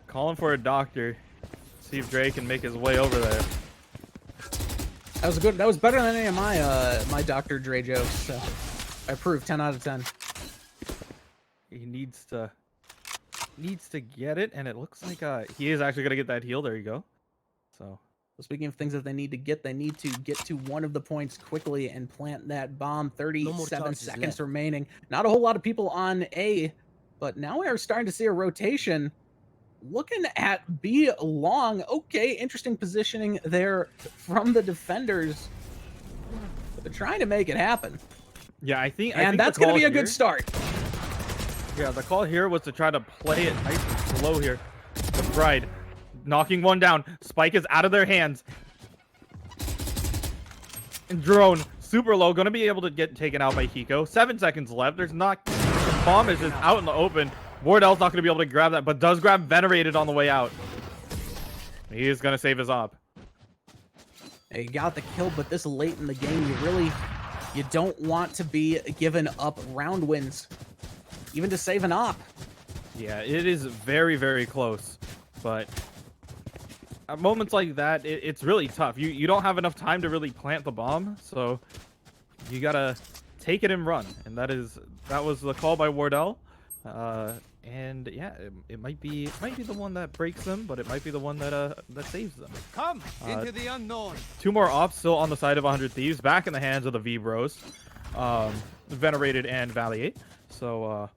Speaker 1: calling for a doctor. See if Dre can make his way over there.
Speaker 2: That was good. That was better than any of my my Dr. Dre jokes. So I approve. 10 out of 10.
Speaker 1: He needs to get it, and it looks like he is actually gonna get that heal. There you go. So
Speaker 2: speaking of things that they need to get to one of the points quickly and plant that bomb. 37 seconds remaining. Not a whole lot of people on A. But now we are starting to see a rotation. Looking at B long. Okay, interesting positioning there from the defenders. But they're trying to make it happen.
Speaker 1: Yeah, I think
Speaker 2: that's going to be a good start.
Speaker 1: Yeah, the call here was to try to play it nice and slow here. The Pride knocking one down. Spike is out of their hands. And Drone, super low, going to be able to get taken out by Hiko. 7 seconds left. There's not... Bomb is just out in the open. Wardell's not going to be able to grab that, but does grab Venerated on the way out. He is going to save his op.
Speaker 2: He got the kill, but this late in the game, you don't want to be given up round wins, even to save an op.
Speaker 1: Yeah, it is very, very close. But at moments like that, it's really tough. You don't have enough time to really plant the bomb, so you got to take it and run. And that was the call by Wardell. And yeah, it might be the one that breaks them, but it might be the one that saves them.
Speaker 4: Come into the unknown.
Speaker 1: 2 more ops still on the side of 100 Thieves, back in the hands of the V Bros, Venerated and Valiate. So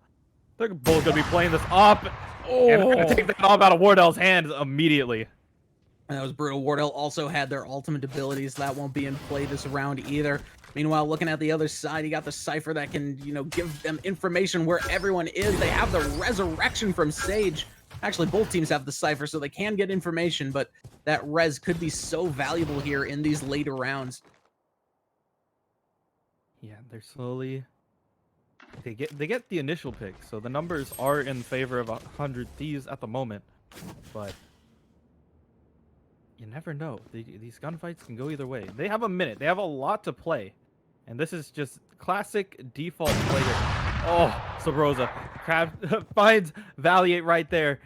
Speaker 1: they're both gonna be playing this op, and they're gonna take that op out of Wardell's hands immediately.
Speaker 2: And that was brutal. Wardell also had their ultimate abilities. That won't be in play this round either. Meanwhile, looking at the other side, you got the Cypher that can, you know, give them information where everyone is. They have the Resurrection from Sage. Actually, both teams have the Cypher, so they can get information, but that res could be so valuable here in these later rounds.
Speaker 1: Yeah, they're slowly... They get the initial pick, so the numbers are in favor of 100 Thieves at the moment, but you never know. These gunfights can go either way. They have a minute. They have a lot to play. And this is just classic default player. Oh, Sabrosa. Crab finds Valiant right there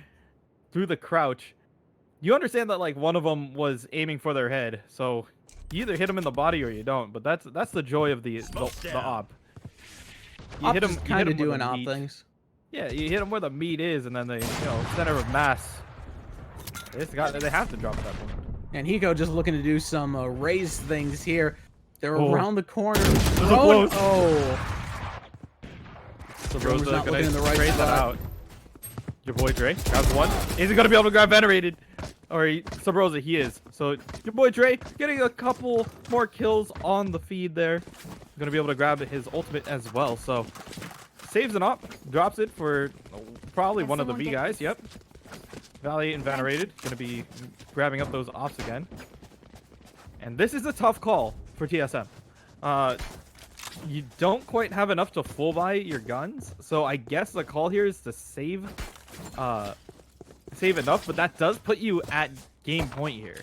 Speaker 1: through the crouch. You understand that like one of them was aiming for their head, so you either hit him in the body or you don't. But that's the joy of the op. You hit him
Speaker 2: kind of doing op things.
Speaker 1: Yeah, you hit them where the meat is, and then they, center of mass. They have to drop at that point.
Speaker 2: And Hiko just looking to do some raise things here. They're around the corner.
Speaker 1: Oh.
Speaker 2: Drone's not looking in the right
Speaker 1: spot. That out. Your boy Dre grabs one. Is he gonna be able to grab Venerated? Or Sabrosa, he is. So your boy Dre getting a couple more kills on the feed there. Gonna be able to grab his ultimate as well. So saves an op, drops it for probably one of the V guys. Yep. Valiant and Venerated gonna be grabbing up those ops again. And this is a tough call for TSM. You don't quite have enough to full buy your guns, so I guess the call here is to save enough, but that does put you at game point here.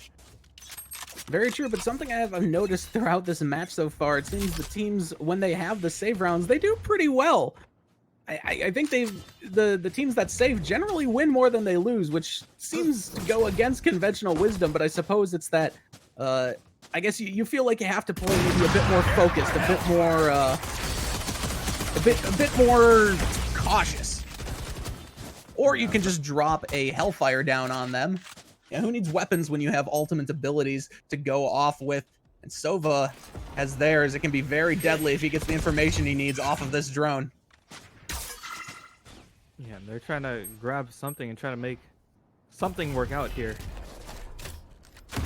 Speaker 2: Very true, but something I've noticed throughout this match so far, it seems the teams, when they have the save rounds, they do pretty well. I think the teams that save generally win more than they lose, which seems to go against conventional wisdom, but I suppose it's that I guess you feel like you have to play maybe a bit more focused, a bit more cautious. Or you can just drop a Hellfire down on them. Yeah, who needs weapons when you have ultimate abilities to go off with? And Sova has theirs. It can be very deadly if he gets the information he needs off of this drone.
Speaker 1: Yeah, they're trying to grab something and try to make something work out here.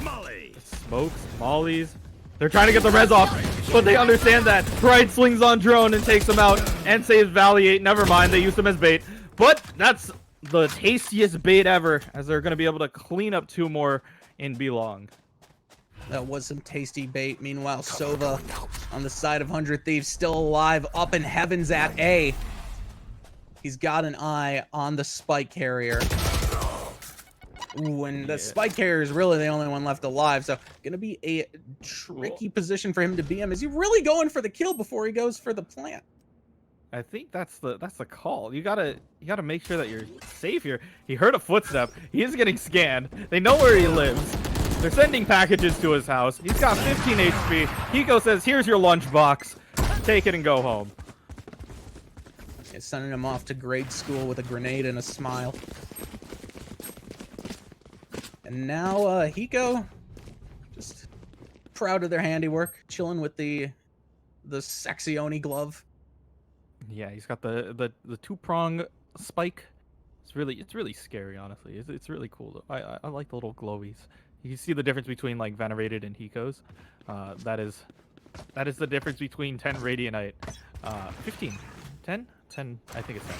Speaker 5: Molly!
Speaker 1: Smokes, mollies. They're trying to get the res off, but they understand that. Pride slings on drone and takes him out and saves Valiate. Never mind, they used him as bait. But that's the tastiest bait ever, as they're going to be able to clean up 2 more in Belong.
Speaker 2: That was some tasty bait. Meanwhile, Sova on the side of 100 Thieves still alive, up in heavens at A. He's got an eye on the spike carrier. Ooh, and the spike carrier is really the only one left alive, so gonna be a tricky position for him to be in. Is he really going for the kill before he goes for the plant?
Speaker 1: I think that's the call. You gotta make sure that you're safe here. He heard a footstep. He is getting scanned. They know where he lives. They're sending packages to his house. He's got 15 HP. Hiko says, "Here's your lunchbox. Take it and go home."
Speaker 2: It's sending him off to grade school with a grenade and a smile. And now Hiko, just proud of their handiwork, chilling with the sexy Oni glove.
Speaker 1: Yeah, he's got the 2-prong spike. It's really scary, honestly. It's really cool though. I like the little glowies. You can see the difference between like Venerated and Hiko's. That is the difference between 10 Radiantite, 15, 10, I think it's 10.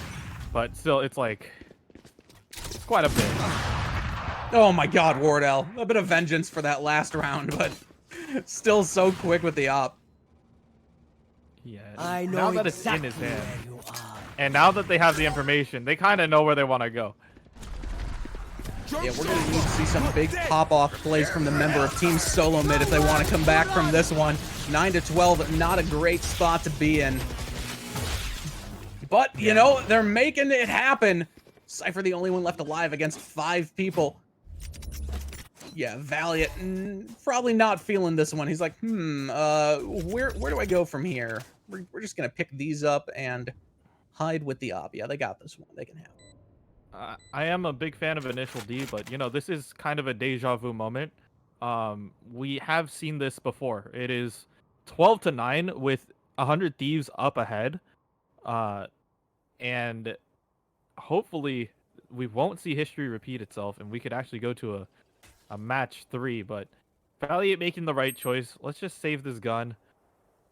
Speaker 1: But still, it's quite a bit.
Speaker 2: Oh my god, Wardell. A bit of vengeance for that last round, but still so quick with the op.
Speaker 1: Yeah,
Speaker 4: I know
Speaker 1: now that
Speaker 4: exactly
Speaker 1: it's in his hand,
Speaker 4: where you are.
Speaker 1: and now that they have the information, they kind of know where they want to go.
Speaker 2: Yeah, we're going to need to see some big pop-off plays from the member of Team SoloMid if they want to come back from this one. 9-12, not a great spot to be in. But, you know, they're making it happen. Cypher the only one left alive against 5 people. Yeah, Valiant, probably not feeling this one. He's like, where do I go from here? We're just going to pick these up and hide with the op. Yeah, they got this one. They can have it.
Speaker 1: I am a big fan of Initial D, but, you know, this is kind of a deja vu moment. We have seen this before. It is 12-9 with 100 Thieves up ahead. And hopefully we won't see history repeat itself, and we could actually go to a match 3. But Valiant making the right choice. Let's just save this gun.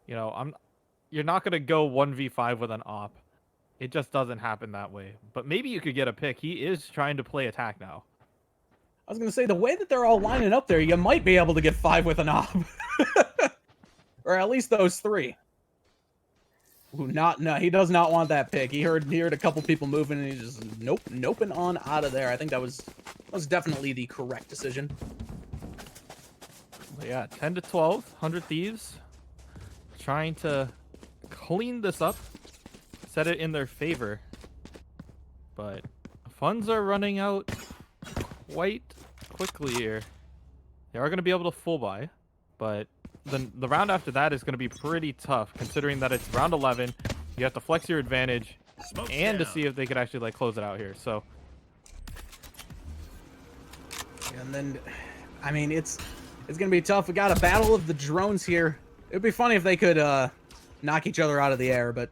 Speaker 1: You know, you're not going to go 1v5 with an op. It just doesn't happen that way. But maybe you could get a pick. He is trying to play attack now.
Speaker 2: I was going to say, the way that they're all lining up there, you might be able to get 5 with an op. Or at least those 3. Ooh, no, he does not want that pick. He heard a couple people moving, and he just, nope, and on out of there. I think that was definitely the correct decision.
Speaker 1: But yeah, 10 to 12, 100 Thieves. Trying to clean this up, set it in their favor. But funds are running out quite quickly here. They are going to be able to full buy, but the round after that is going to be pretty tough, considering that it's round 11. You have to flex your advantage and to see if they could actually like close it out here. So,
Speaker 2: and then, I mean, it's going to be tough. We got a battle of the drones here. It'd be funny if they could knock each other out of the air, but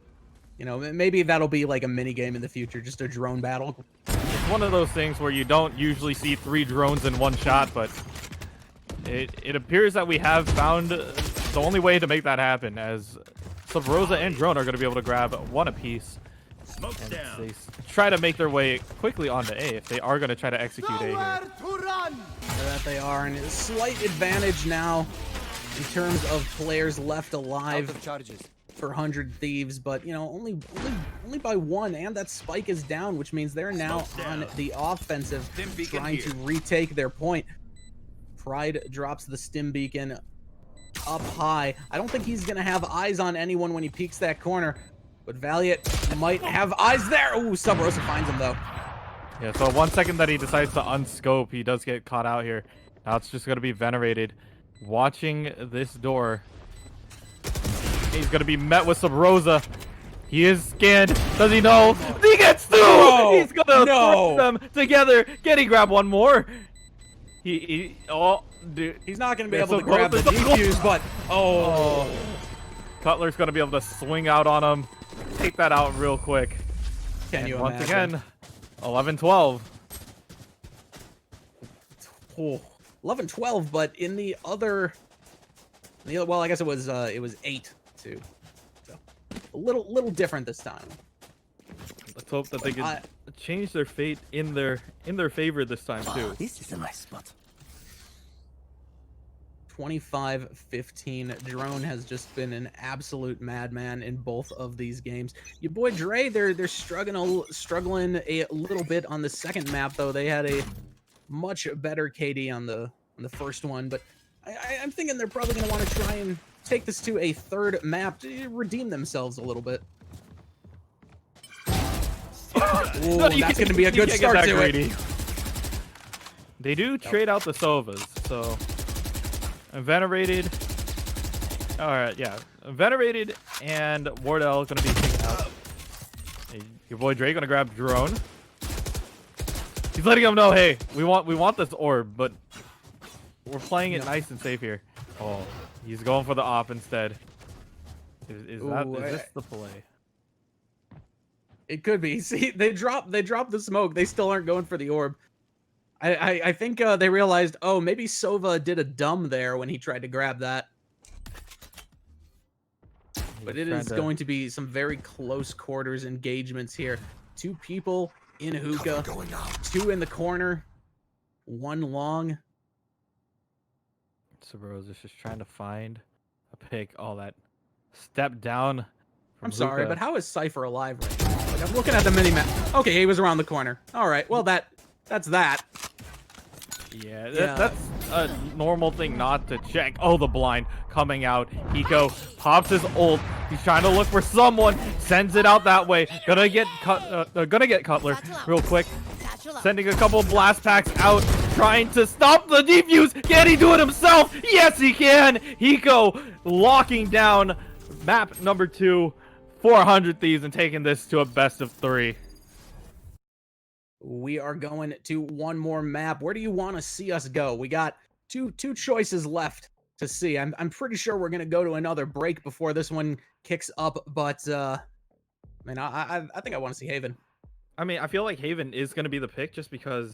Speaker 2: you know, maybe that'll be like a mini game in the future, just a drone battle.
Speaker 1: It's one of those things where you don't usually see 3 drones in one shot, but it appears that we have found the only way to make that happen, as Sub-Rosa and Drone are going to be able to grab one apiece. And they try to make their way quickly onto A if they are going to try to execute A here.
Speaker 2: That they are, and a slight advantage now in terms of players left alive for 100 Thieves, but you know, only by 1, and that spike is down, which means they're now on the offensive, trying to retake their point. Pride drops the stim beacon up high. I don't think he's gonna have eyes on anyone when he peeks that corner, but Valiant might have eyes there. Ooh, Sub-Rosa finds him though.
Speaker 1: Yeah, so 1 second that he decides to unscope, he does get caught out here. Now it's just gonna be Venerated watching this door. He's gonna be met with Sub-Rosa. He is scanned. Does he know? He gets through!
Speaker 2: No,
Speaker 1: He's gonna force them together. Can he grab one more? Oh, dude.
Speaker 2: He's not gonna be able to grab the defuse, but
Speaker 1: Cutler's gonna be able to swing out on him. Take that out real quick.
Speaker 2: Can you
Speaker 1: once
Speaker 2: imagine?
Speaker 1: again, 11-12.
Speaker 2: Oh, 11-12, but in the other, well, I guess it was 8-2. So a little different this time.
Speaker 1: Let's hope that they can change their fate in their favor this time too.
Speaker 4: This is a nice spot.
Speaker 2: 25-15. Drone has just been an absolute madman in both of these games. Your boy Dre, they're struggling a little bit on the second map though. They had a much better KD on the first one, but I'm thinking they're probably going to want to try and take this to a third map to redeem themselves a little bit. Ooh, that's going to be a good start to it.
Speaker 1: They do trade out the Sovas, so Venerated. All right, yeah, Venerated and Wardell going to be taken out. Your boy Dre going to grab Drone. He's letting him know, hey, we want this orb, but we're playing it nice and safe here. Oh, he's going for the op instead. Is this the play?
Speaker 2: It could be. See, they dropped the smoke. They still aren't going for the orb. I think they realized, oh, maybe Sova did a dumb there when he tried to grab that. But it is going to be some very close quarters engagements here. 2 people in hookah, 2 in the corner, 1 long.
Speaker 1: Sub-Rosa's just trying to find a pick. All that step down.
Speaker 2: I'm sorry, but how is Cypher alive right now? Like, I'm looking at the mini-map. Okay, he was around the corner. All right, well, that's that.
Speaker 1: Yeah, that's a normal thing not to check. Oh, the blind coming out. Hiko pops his ult. He's trying to look for someone. Sends it out that way. Gonna get Cutler real quick. Sending a couple blast packs out. Trying to stop the defuse. Can he do it himself? Yes, he can. Hiko locking down map number 2, 400 Thieves, and taking this to a best of 3.
Speaker 2: We are going to one more map. Where do you want to see us go? We got two choices left to see. I'm pretty sure we're going to go to another break before this one kicks up, but man, I think I want to see Haven.
Speaker 1: I mean, I feel like Haven is going to be the pick just because